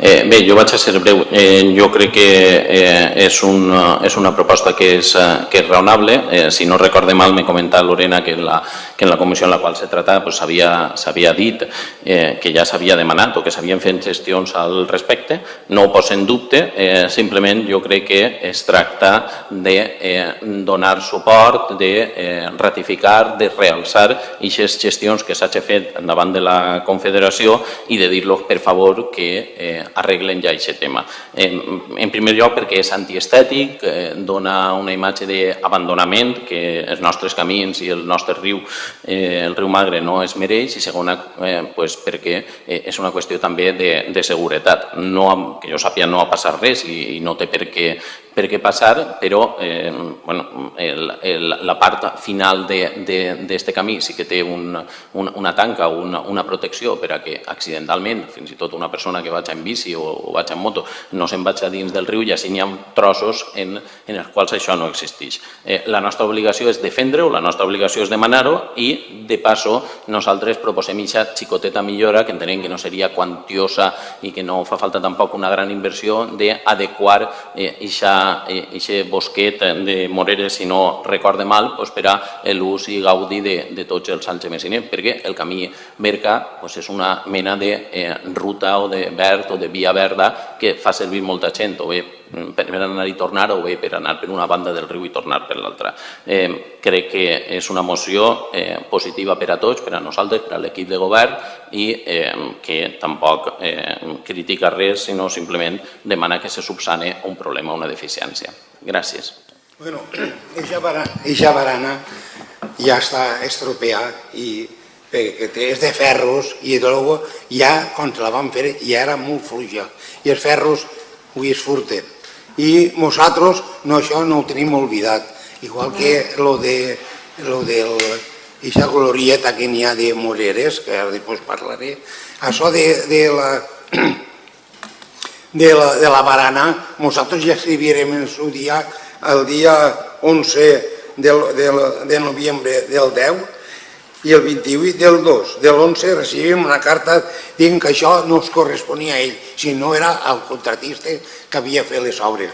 Bé, jo vaig a ser breu. Jo crec que és una proposta que és raonable. Si no recorde mal, m'he comentat, Lorena, que en la comissió en la qual se tracta s'havia dit que ja s'havia demanat o que s'havien fet gestions al respecte. No ho poso en dubte, simplement jo crec que es tracta de donar suport, de ratificar, de realçar aquestes gestions que s'hagi fet davant de la Confederació i de dir-los, per favor, que arreglen ja aquest tema. En primer lloc, perquè és antiestètic, dona una imatge d'abandonament que els nostres camins i el nostre riu, el riu Magre, no es mereix, i segona, perquè és una qüestió també de seguretat. Que jo sàpiga, no ha passat res i no té per què passar, però la part final d'aquest camí sí que té una tanca o una protecció per a que accidentalment, fins i tot una persona que vaig en bici o vaig en moto, no se'n vaig a dins del riu, i així n'hi ha trossos en els quals això no existeix. La nostra obligació és defendre-ho, la nostra obligació és demanar-ho, i de passo nosaltres proposem aquesta xicoteta millora, que entenem que no seria quantiosa i que no fa falta tampoc una gran inversió, d'adequar aquest bosquet de moreres, si no recorde mal, per a l'ús i gaudi de tots els anys de Messiner, perquè el camí Berca és una mena de ruta o de verd o de via verda que fa servir molta gent, o bé per anar i tornar, o bé per anar per una banda del riu i tornar per l'altra. Crec que és una moció positiva per a tots, per a nosaltres, per a l'equip de govern, i que tampoc critica res, sinó simplement demana que se subsane un problema, una deficiència. Gràcies. Bueno, eixa barana ja està estropeada, perquè és de ferros, i ja quan la vam fer ja era molt fluixa, i els ferros avui es furten. I nosaltres això no ho tenim oblidat, igual que aquesta glorieta que n'hi ha de moreres, que ara després parlaré, això de la barana, nosaltres ja escrivirem en el seu dia, el dia 11 de novembre del 10, i el 28 del 2 de l'11 recibim una carta dient que això no es corresponia a ell, sinó era el contratista que havia fet les obres.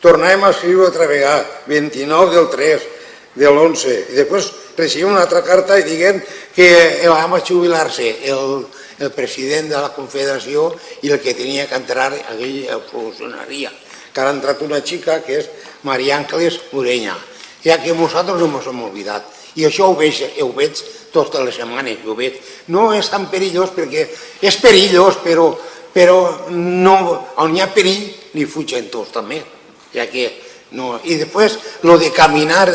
Tornàvem a escriure altra vegada, 29 del 3 de l'11, i després recibim una altra carta dient que va jubilar-se el president de la Confederació i el que tenia que entrar aquell funcionaria, que ha entrat una xica que és Maria Àngels Ureña, ja que nosaltres no ens hem oblidat. I això ho veig totes les setmanes, no és tan perillós, perquè és perillós, però on hi ha perill li fugen tots també. I després, el de caminar,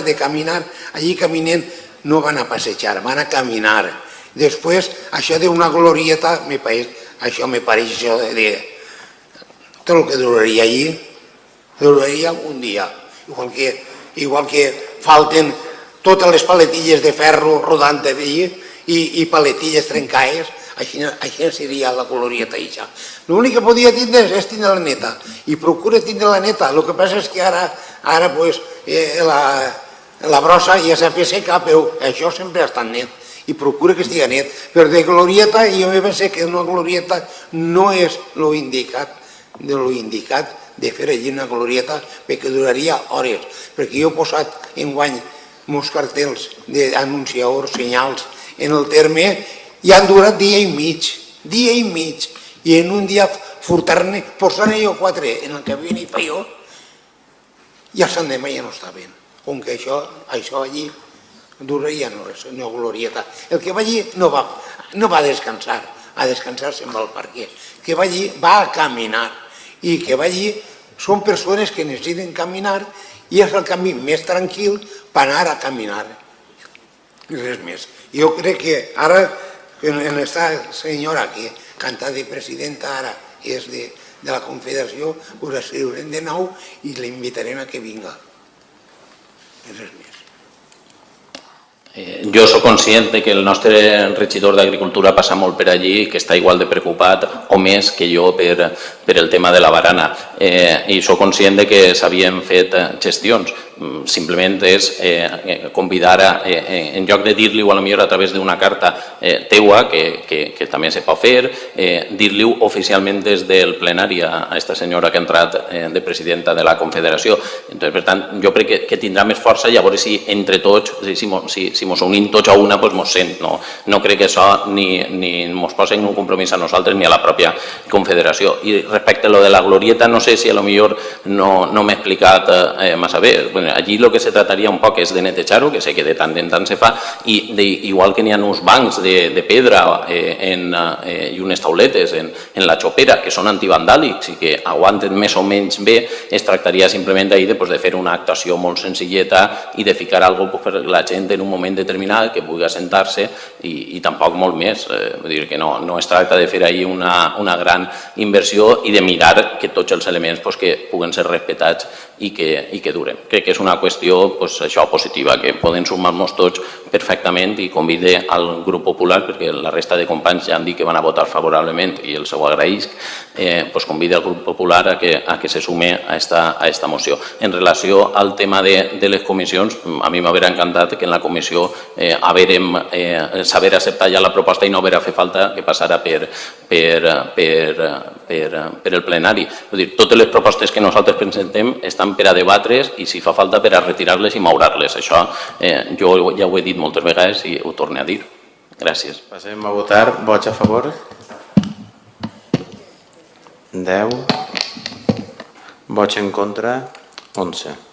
allí caminant no van a passejar, van a caminar. Després, això d'una glorieta, això me pareix això de tot el que duraria allí, duraria un dia. Igual que falten totes les paletilles de ferro rodant allí i paletilles trencades, així seria la glorieta. L'únic que podia tindre és tindre la neta, i procura tindre la neta. El que passa és que ara la brossa ja s'ha fet seca, però això sempre ha estat net, i procura que estigui net. Però de glorieta, jo penso que una glorieta no és lo indicat de fer allí una glorieta, perquè duraria hores, perquè jo he posat enguany molts cartells d'anunciadors, senyals en el terme, i han durat dia i mig, i en un dia furtar-ne, posar-ne jo 4 en el que havien i fa jo, i els endemà ja no estaven, com que això allí duraria no glorieta. El que va allí no va a descansar, a descansar se'n va al parque, que va allí va a caminar, i que va allí són persones que necessiten caminar, i és el camí més tranquil per anar a caminar, i res més. Jo crec que ara, en aquesta senyora que canta de presidenta ara, és de la Confederació, us escriurem de nou i l'invitarem a que vinga. I res més. Jo soc conscient que el nostre regidor d'Agricultura passa molt per allí i que està igual de preocupat o més que jo per el tema de la barana, i soc conscient que s'havien fet gestions. simplement és convidar, en lloc de dir-li o potser a través d'una carta teua, que també se pot fer, dir-li oficialment des del plenari a aquesta senyora que ha entrat de presidenta de la Confederació. Per tant, jo crec que tindrà més força i a veure si entre tots, si mos unim tots a una, doncs mos sent. No crec que això ni mos posi en un compromís a nosaltres ni a la pròpia Confederació. I respecte a lo de la glorieta, no sé si a lo millor no m'he explicat massa bé. Allí el que se trataria un poc és de netejar-ho, que sé que de tant en tant se fa, i igual que n'hi ha uns bancs de pedra i unes tauletes en la xopera que són antivandàlics i que aguanten més o menys bé, es tractaria simplement de fer una actuació molt senzilleta i de ficar alguna cosa per la gent en un moment determinat que pugui assentar-se i tampoc molt més. Vull dir que no es tracta de fer ahir una gran inversió i de mirar que tots els elements que puguen ser respetats i que duren. Crec que és una qüestió positiva, que poden sumar-nos tots perfectament i convide al grup popular, perquè la resta de companys ja han dit que van a votar favorablement i els ho agraïsc, convide al grup popular a que se sume a esta moció. En relació al tema de les comissions, a mi m'hauria encantat que en la comissió saber acceptar ja la proposta i no haver fet falta que passara per el plenari. Totes les propostes que nosaltres presentem estan per a debatre's i si fa falta per a retirar-les i moure-les. Això jo ja ho he dit moltes vegades i ho torno a dir. Gràcies. Passem a votar. Vots a favor? 10. Vots en contra? 11.